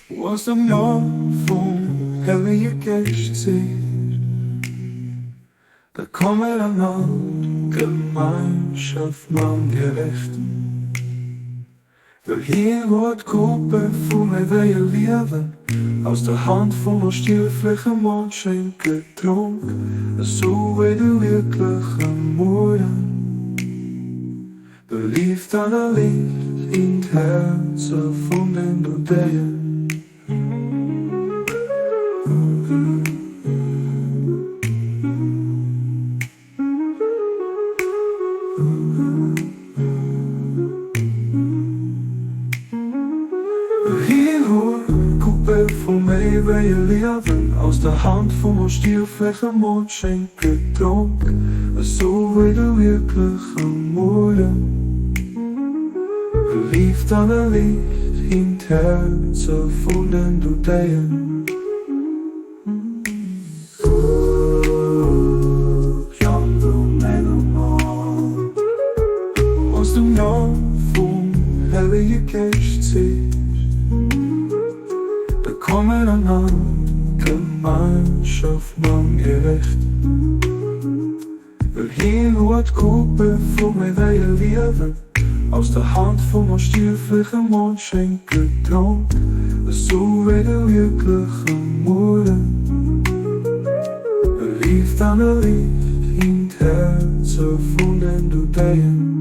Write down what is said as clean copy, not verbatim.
Was am Jahr von Hellige Geist sieht, da kommen an Gemeinschaft man gerechten. Weil hier wordt Gruppe von mir leben, aus der Hand von der stieflichen Menschen getrunken, so wie du wirklich Morgen. Belieft an der Licht in die Herzen von den Dudäen. Hier hoor Gruppe von mij bij je leven, aus der Hand von der stieflichen Menschen getrunken, so wie du wirklich Morgen. Verliefd aan een licht in het herzen van den Dudäen. Jan wil mij normaal. Als de naam van Heilige Geist ziet, da kommen an Gemeinschaft man gerecht. Weil hier wordt Gruppe von mir bij je leven, aus der Hand von der stieflichen Menschen getrunken, so wie du wirklich Morgen. Verliefd an der Licht in die Herzen von den Dudäen.